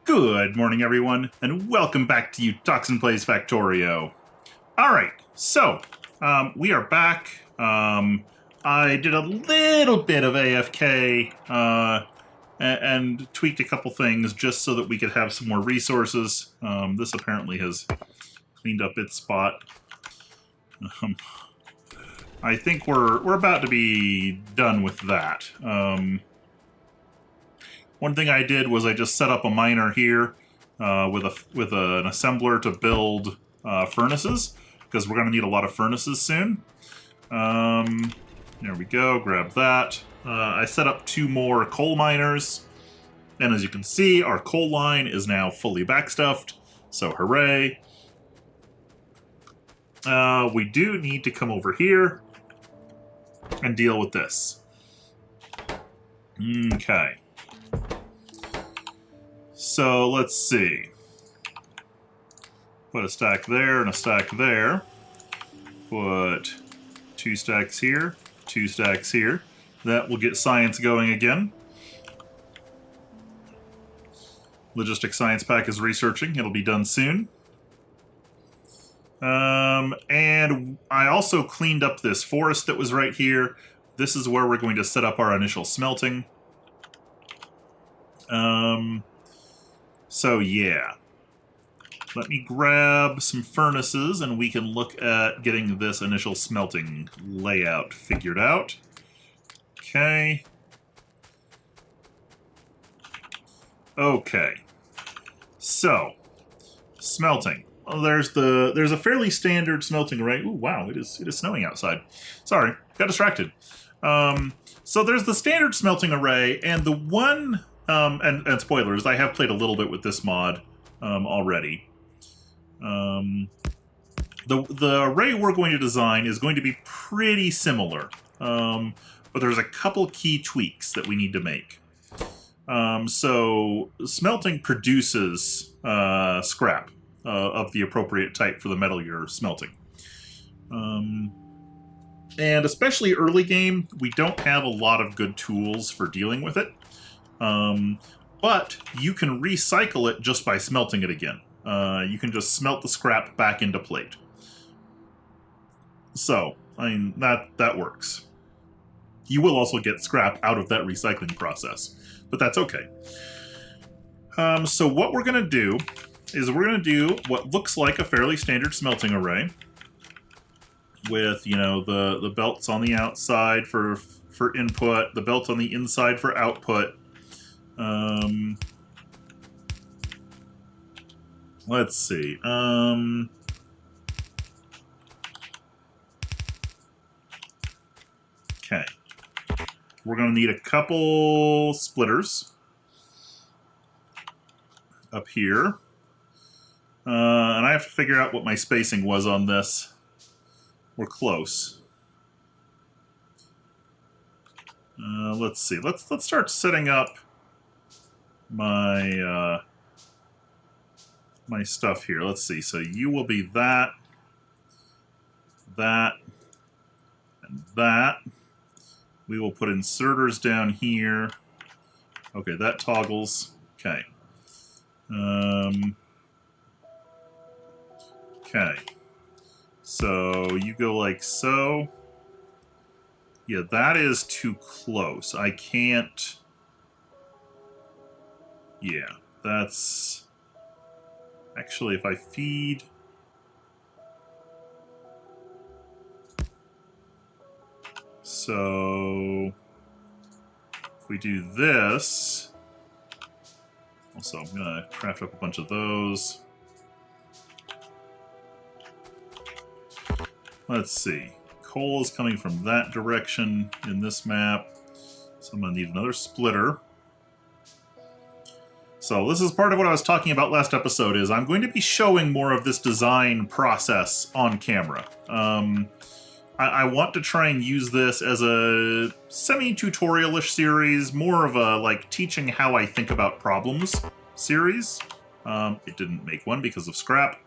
Good morning, everyone, and welcome back to Utoxin Plays Factorio. Alright, so, we are back. I did a little bit of AFK, and tweaked a couple things just so that we could have some more resources. This apparently has cleaned up its spot. I think we're about to be done with that. One thing I did was I just set up a miner here with an assembler to build furnaces, because we're going to need a lot of furnaces soon. There we go, grab that. I set up 2 more coal miners, and as you can see, our coal line is now fully backstuffed, so hooray. We do need to come over here and deal with this. Okay. So, let's see. Put a stack there and a stack there. Put 2 stacks here, 2 stacks here. That will get science going again. Logistic Science Pack is researching. It'll be done soon. And I also cleaned up this forest that was right here. This is where we're going to set up our initial smelting. So yeah, let me grab some furnaces and we can look at getting this initial smelting layout figured out. Okay. Okay. So, smelting. Well, there's a fairly standard smelting array. Ooh, wow, it is snowing outside. Sorry, got distracted. So there's the standard smelting array, and the one and spoilers, I have played a little bit with this mod already. The array we're going to design is going to be pretty similar, but there's a couple key tweaks that we need to make. So smelting produces scrap of the appropriate type for the metal you're smelting. And especially early game, we don't have a lot of good tools for dealing with it. But you can recycle it just by smelting it again. You can just smelt the scrap back into plate. So, I mean, that works. You will also get scrap out of that recycling process, but that's okay. So what we're going to do is we're going to do what looks like a fairly standard smelting array with, you know, the belts on the outside for input, the belt on the inside for output. Let's see. Okay. We're going to need a couple splitters up here. And I have to figure out what my spacing was on this. We're close. Let's see. Let's start setting up my my stuff here. Let's see. So you will be that, and that. We will put inserters down here. Okay, that toggles. Okay. Okay. So you go like so. Yeah, that is too close. I can't... Yeah, that's... Actually, if I feed... So... If we do this... Also, I'm going to craft up a bunch of those. Let's see. Coal is coming from that direction in this map, so I'm going to need another splitter. So this is part of what I was talking about last episode, is I'm going to be showing more of this design process on camera. I want to try and use this as a semi-tutorial-ish series, more of a, like, teaching how I think about problems series. It didn't make one because of scrap.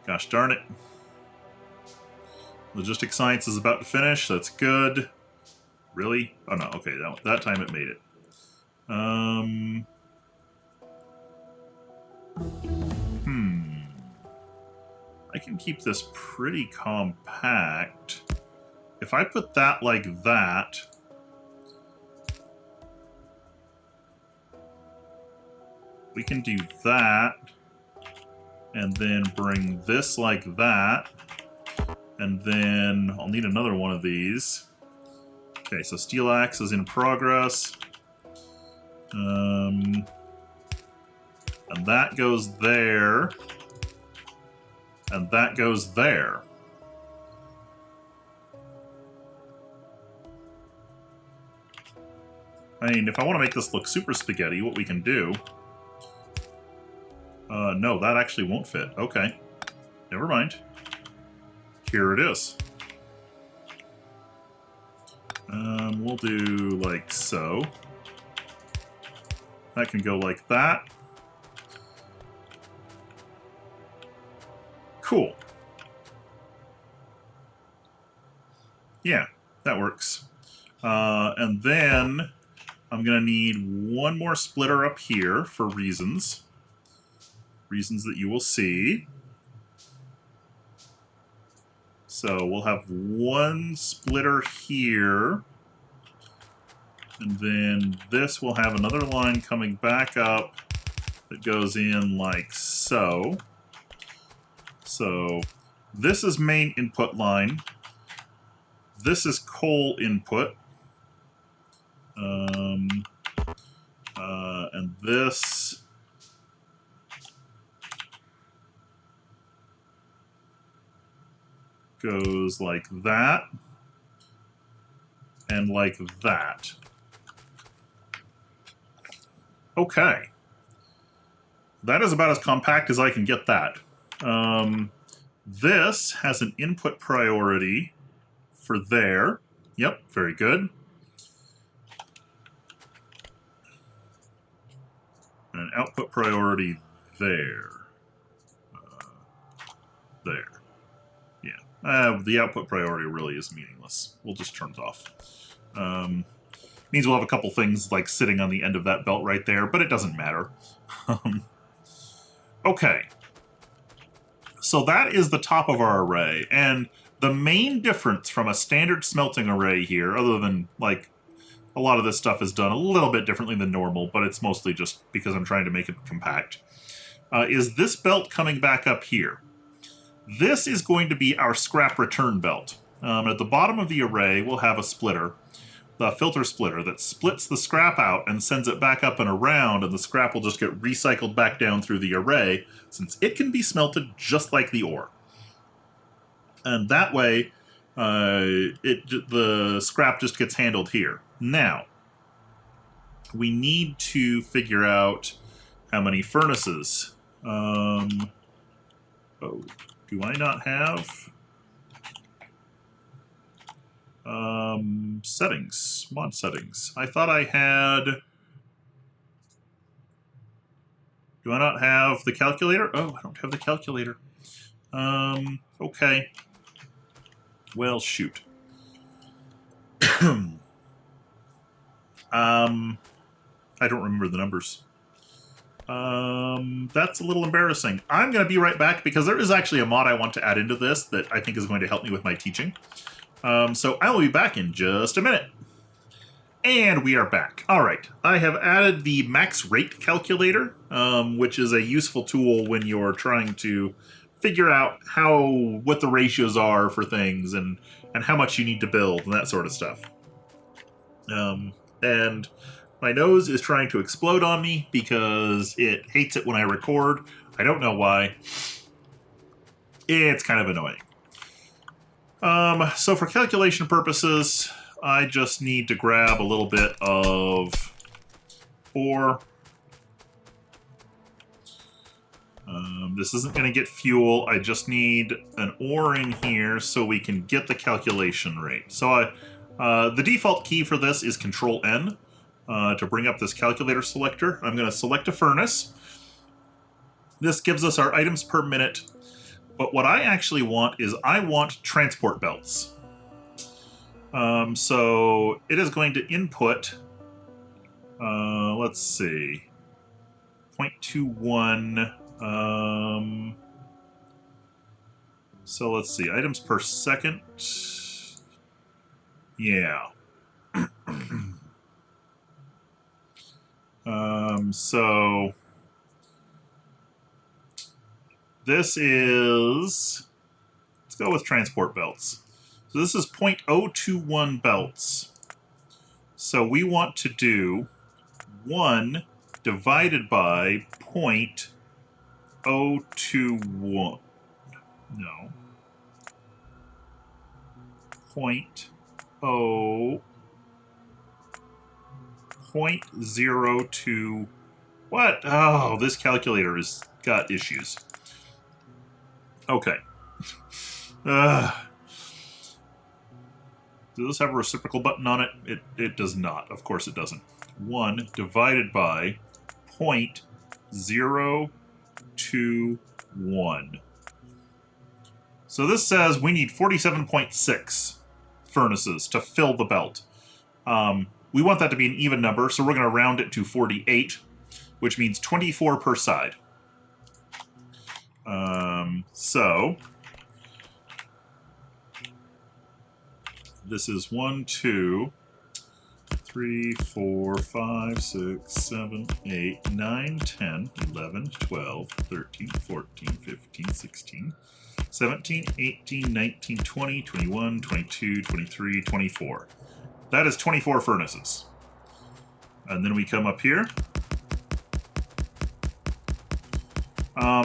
Gosh darn it. Logistic Science is about to finish. That's good. Really? Oh no, okay, that time it made it. I can keep this pretty compact. If I put that like that, we can do that, and then bring this like that, and then I'll need another one of these. Okay, so steel axe is in progress. And that goes there. And that goes there. I mean, if I want to make this look super spaghetti, what we can do... no, that actually won't fit. Okay. Never mind. Here it is. We'll do like so. That can go like that. Cool. Yeah, that works. And then I'm going to need one more splitter up here for reasons. Reasons that you will see. So we'll have one splitter here. And then this will have another line coming back up that goes in like so. So this is main input line. This is coal input. And this goes like that and like that. Okay. That is about as compact as I can get that. This has an input priority for there. Yep, very good. And an output priority there. There. Yeah. The output priority really is meaningless. We'll just turn it off. Means we'll have a couple things like sitting on the end of that belt right there, but it doesn't matter. Okay. So that is the top of our array, and the main difference from a standard smelting array here, other than, like, a lot of this stuff is done a little bit differently than normal, but it's mostly just because I'm trying to make it compact, is this belt coming back up here. This is going to be our scrap return belt. At the bottom of the array, we'll have a splitter, the filter splitter, that splits the scrap out and sends it back up and around, and the scrap will just get recycled back down through the array, since it can be smelted just like the ore. And that way, the scrap just gets handled here. Now, we need to figure out how many furnaces. Oh, do I not have... settings, mod settings. I thought I had... Do I not have the calculator? Oh, I don't have the calculator. Okay. Well, shoot. I don't remember the numbers. That's a little embarrassing. I'm going to be right back because there is actually a mod I want to add into this that I think is going to help me with my teaching. So I will be back in just a minute. And we are back. All right, I have added the max rate calculator, which is a useful tool when you're trying to figure out what the ratios are for things and how much you need to build and that sort of stuff. And my nose is trying to explode on me because it hates it when I record. I don't know why. It's kind of annoying. So for calculation purposes, I just need to grab a little bit of ore. This isn't going to get fuel. I just need an ore in here so we can get the calculation rate. So the default key for this is Control-N to bring up this calculator selector. I'm going to select a furnace. This gives us our items per minute. But what I actually want is I want transport belts. So it is going to input, let's see, 0.21, So let's see, items per second. Yeah. So this is, let's go with transport belts. So this is 0.021 belts. So we want to do 1 divided by 0.021. No. 0.02. What? Oh, this calculator has got issues. Okay. Does this have a reciprocal button on it? It does not. Of course it doesn't. 1 divided by 0.021. So this says we need 47.6 furnaces to fill the belt. We want that to be an even number, so we're going to round it to 48, which means 24 per side. So this is 1, 2, 3, 4, 5, 6, 7, 8, 9, 10, 11, 12, 13, 14, 15, 16, 17, 18, 19, 20, 21, 22, 23, 24. That is 24 furnaces. And then we come up here.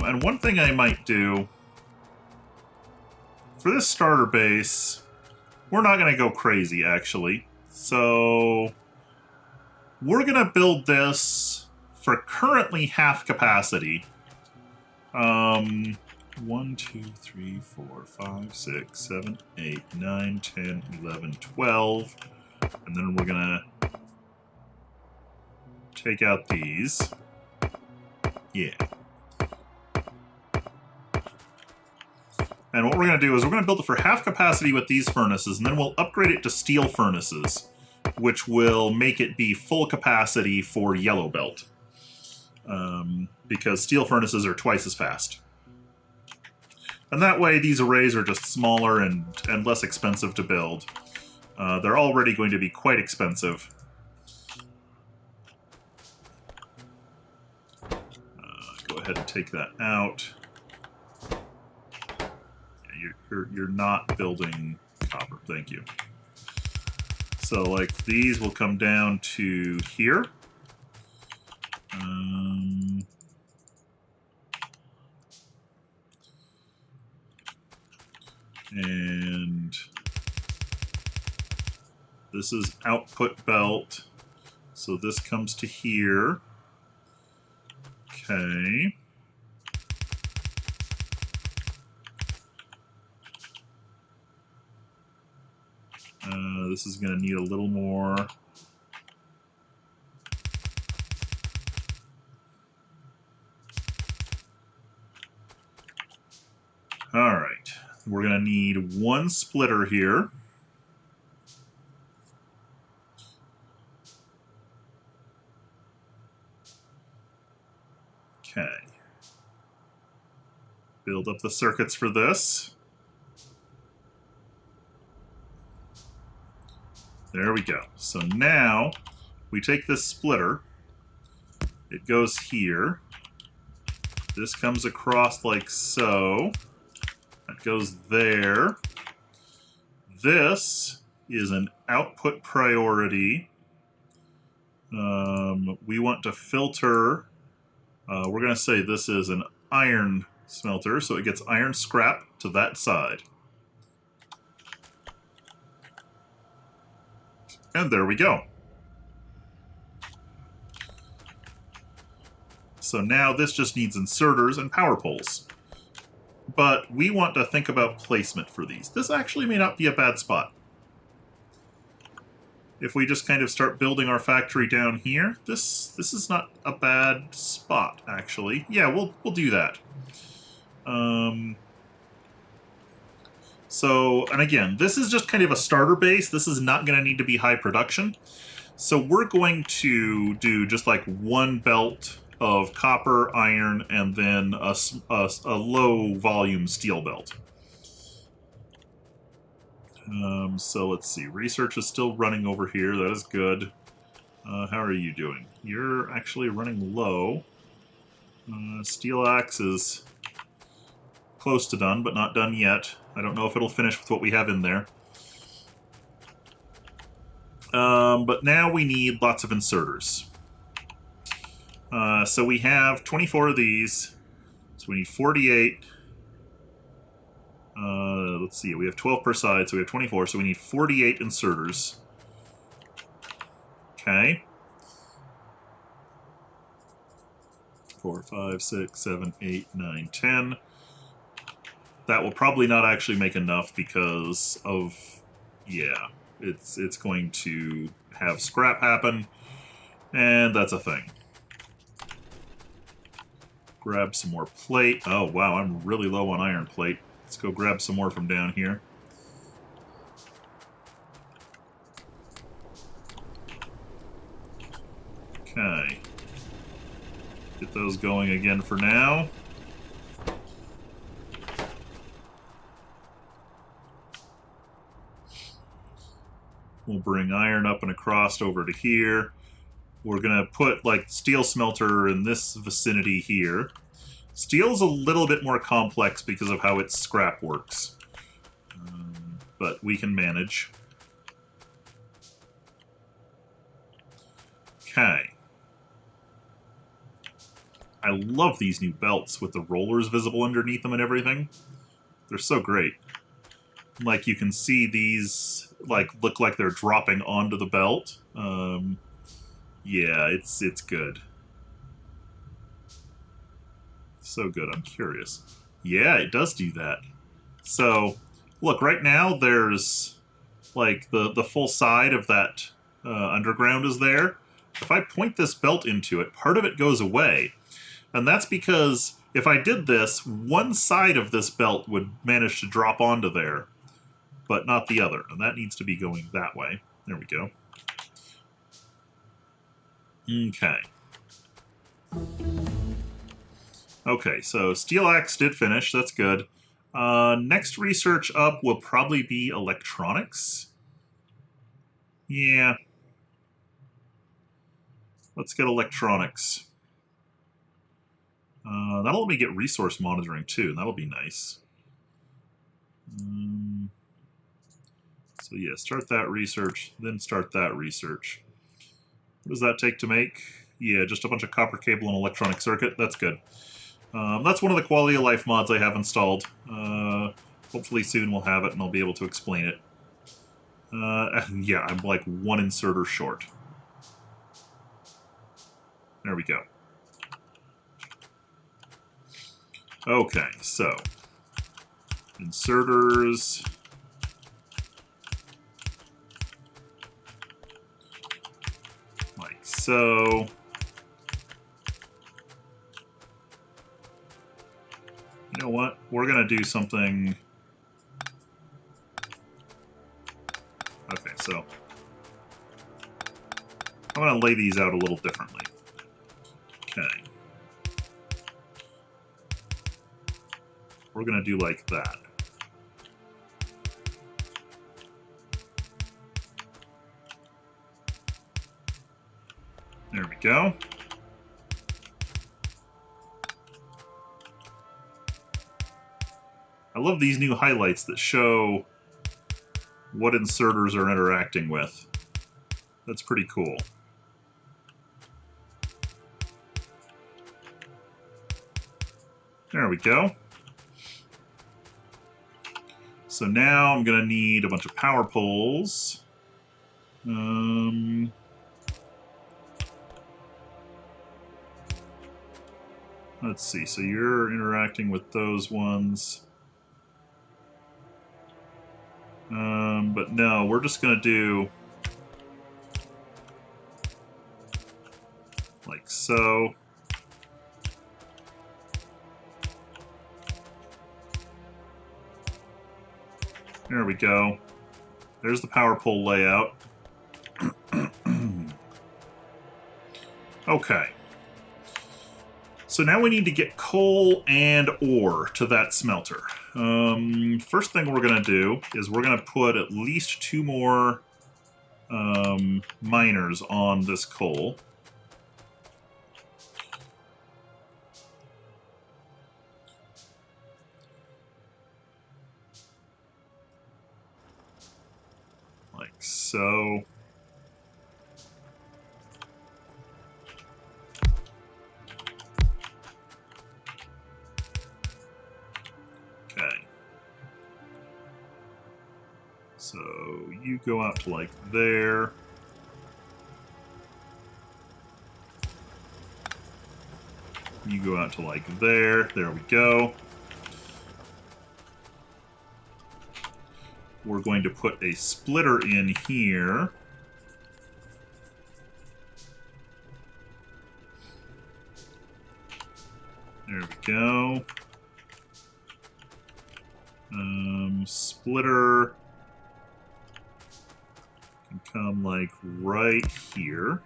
And one thing I might do, for this starter base, we're not going to go crazy, actually. So we're going to build this for currently half capacity. 1, 2, 3, 4, 5, 6, 7, 8, 9, 10, 11, 12. And then we're going to take out these. Yeah. And what we're going to do is we're going to build it for half capacity with these furnaces, and then we'll upgrade it to steel furnaces, which will make it be full capacity for yellow belt. Because steel furnaces are twice as fast. And that way these arrays are just smaller and less expensive to build. They're already going to be quite expensive. Go ahead and take that out. You're not building copper. Thank you. So, like, these will come down to here. And this is output belt. So this comes to here. Okay. This is going to need a little more. All right. We're going to need 1 splitter here. Okay. Build up the circuits for this. There we go. So now we take this splitter. It goes here. This comes across like so. That goes there. This is an output priority. We want to filter. We're going to say this is an iron smelter, so it gets iron scrap to that side. And there we go. So now this just needs inserters and power poles. But we want to think about placement for these. This actually may not be a bad spot. If we just kind of start building our factory down here, this is not a bad spot, actually. Yeah, we'll do that. So, and again, this is just kind of a starter base. This is not going to need to be high production. So we're going to do just like 1 belt of copper, iron, and then a low volume steel belt. So let's see. Research is still running over here. That is good. How are you doing? You're actually running low. Steel axe is close to done, but not done yet. I don't know if it'll finish with what we have in there. But now we need lots of inserters. So we have 24 of these. So we need 48. Let's see, we have 12 per side, so we have 24, so we need 48 inserters. Okay. 4, 5, 6, 7, 8, 9, 10. That will probably not actually make enough because of, yeah, it's going to have scrap happen, and that's a thing. Grab some more plate. Oh, wow, I'm really low on iron plate. Let's go grab some more from down here. Okay. Get those going again for now. We'll bring iron up and across over to here. We're going to put, like, steel smelter in this vicinity here. Steel's a little bit more complex because of how its scrap works. But we can manage. Okay. I love these new belts with the rollers visible underneath them and everything. They're so great. Like, you can see these, like, look like they're dropping onto the belt. Yeah, it's good. So good, I'm curious. Yeah, it does do that. So, look, right now there's, like, the full side of that underground is there. If I point this belt into it, part of it goes away. And that's because if I did this, one side of this belt would manage to drop onto there, but not the other. And that needs to be going that way. There we go. Okay. Okay, so Steel Axe did finish. That's good. Next research up will probably be electronics. Yeah. Let's get electronics. That'll let me get resource monitoring too, and that'll be nice. So yeah, start that research, then start that research. What does that take to make? Yeah, just a bunch of copper cable and electronic circuit. That's good. That's one of the quality of life mods I have installed. Hopefully soon we'll have it and I'll be able to explain it. Yeah, I'm like one inserter short. There we go. Okay, so inserters. Like so. You know what? We're going to do something. Okay, so I'm going to lay these out a little differently. Okay. We're going to do like that. There we go. I love these new highlights that show what inserters are interacting with. That's pretty cool. There we go. So now I'm going to need a bunch of power poles. Let's see, so you're interacting with those ones. But no, we're just going to do like so. There we go. There's the power pole layout. Okay. So now we need to get coal and ore to that smelter. First thing we're going to do is we're going to put at least 2 more miners on this coal. Like so. Okay. So you go out to like there. You go out to like there. There we go. We're going to put a splitter in here. There we go. Splitter can come like right here.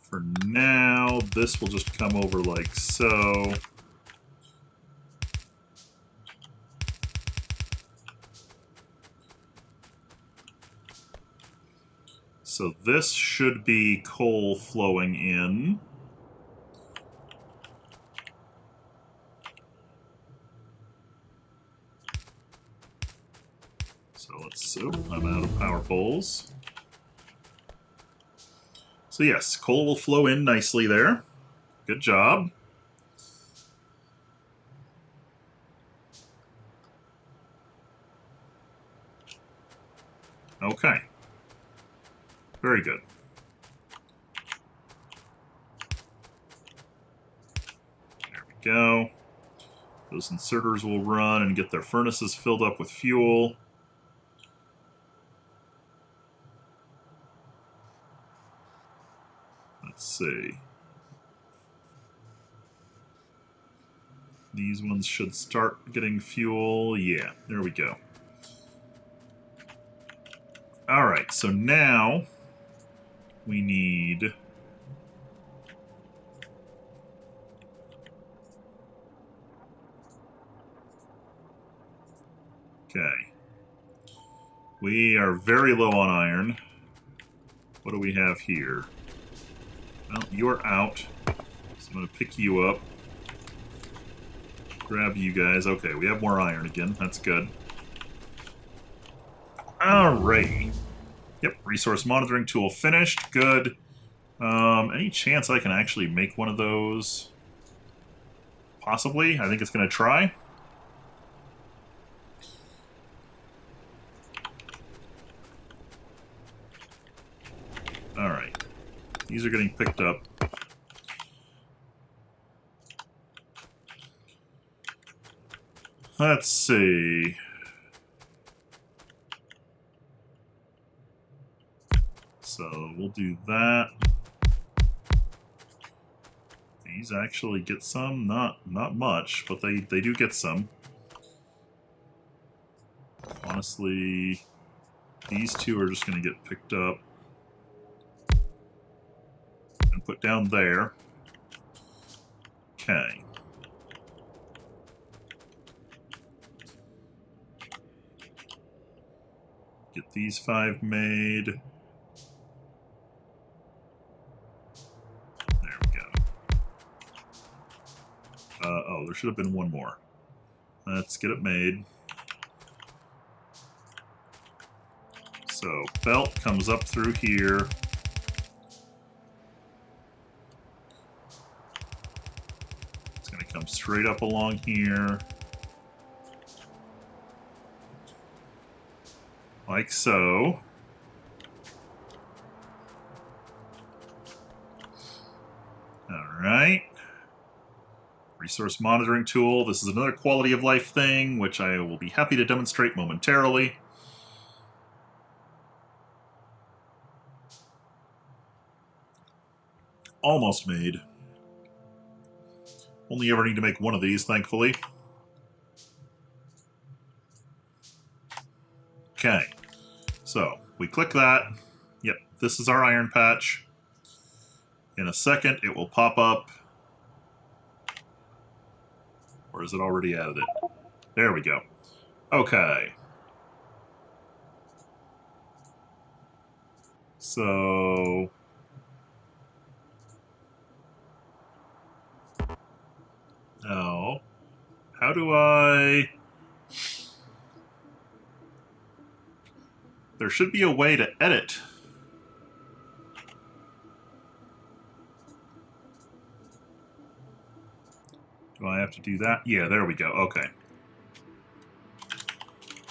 For now, this will just come over like so. So this should be coal flowing in. So let's... Oh, I'm out of power poles. So yes, coal will flow in nicely there. Good job. Okay. Very good. There we go. Those inserters will run and get their furnaces filled up with fuel. Let's see. These ones should start getting fuel. Yeah, there we go. Alright, so now we need... Okay. We are very low on iron. What do we have here? Well, you're out. So I'm going to pick you up. Grab you guys. Okay, we have more iron again. That's good. Alright. Yep, resource monitoring tool finished. Good. Any chance I can actually make one of those? Possibly. I think it's going to try. Alright. These are getting picked up. Let's see. So we'll do that. These actually get some, not much, but they do get some. Honestly, these two are just going to get picked up and put down there. Okay. Get these 5 made. There we go. Oh, there should have been one more. Let's get it made. So, belt comes up through here. It's going to come straight up along here. Like so. Alright. Resource monitoring tool. This is another quality of life thing, which I will be happy to demonstrate momentarily. Almost made. Only ever need to make one of these, thankfully. Okay. So we click that. Yep, this is our iron patch. In a second, it will pop up. Or is it already added it? There we go. Okay. So... now, how do I... there should be a way to edit. Do I have to do that? Yeah, there we go. Okay.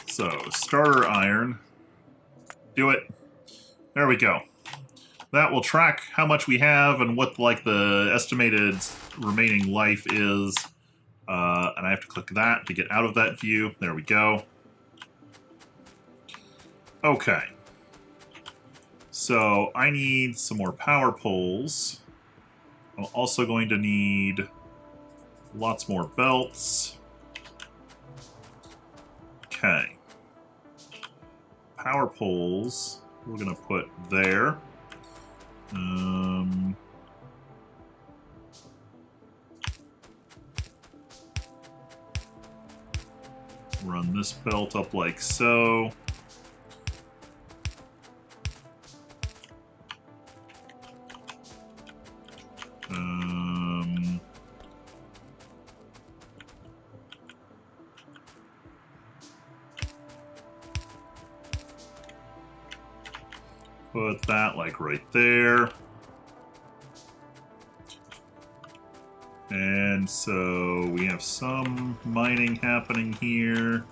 So, starter iron. Do it. There we go. That will track how much we have and what, like, the estimated remaining life is. And I have to click that to get out of that view. There we go. Okay. So, I need some more power poles. I'm also going to need lots more belts. Okay. Power poles, we're going to put there. Run this belt up like so. Put that like right there. And so we have some mining happening here.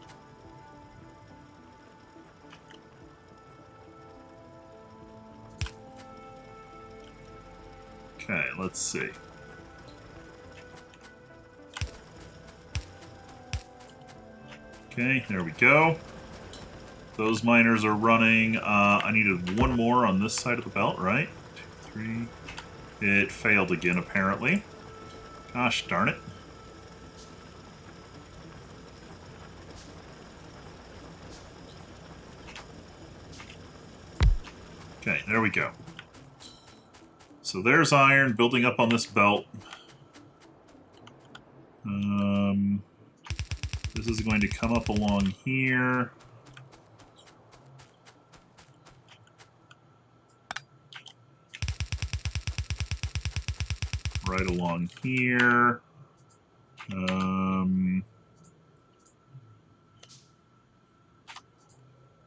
Okay, let's see. Okay, there we go. Those miners are running. I needed one more on this side of the belt, right? 2, 3. It failed again, apparently. Gosh darn it. Okay, there we go. So there's iron building up on this belt. This is going to come up along here. Right along here.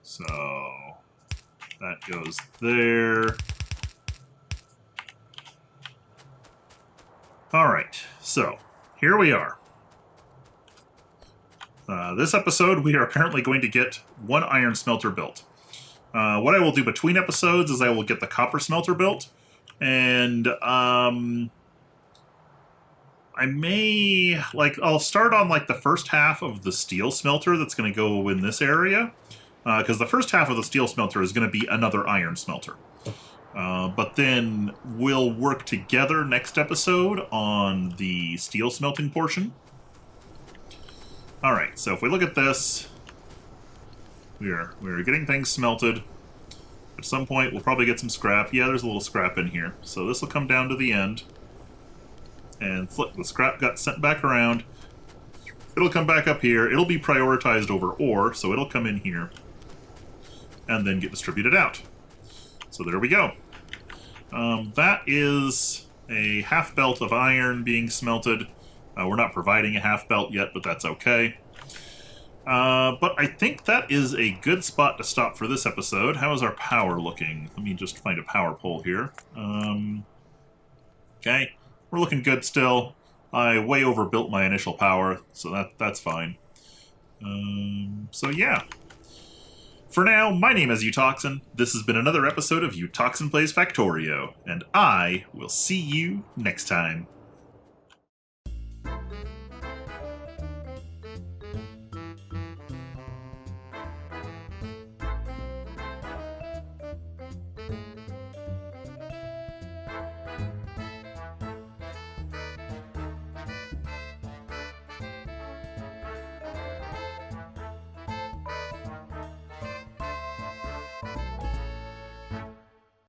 So that goes there. All right, so here we are. This episode, we are apparently going to get one iron smelter built. What I will do between episodes is I will get the copper smelter built, and I may, like, I'll start on, like, the first half of the steel smelter that's going to go in this area, because the first half of the steel smelter is going to be another iron smelter. But then we'll work together next episode on the steel smelting portion. Alright, so if we look at this, we're getting things smelted. At some point, we'll probably get some scrap. Yeah, there's a little scrap in here. So this will come down to the end. And flip, the scrap got sent back around. It'll come back up here. It'll be prioritized over ore, so it'll come in here. And then get distributed out. So there we go. That is a half belt of iron being smelted. We're not providing a half belt yet, but that's okay. But I think that is a good spot to stop for this episode. How is our power looking? Let me just find a power pole here. Okay, we're looking good still. I way overbuilt my initial power, so that's fine. So yeah. For now, my name is Utoxin. This has been another episode of Utoxin Plays Factorio, and I will see you next time.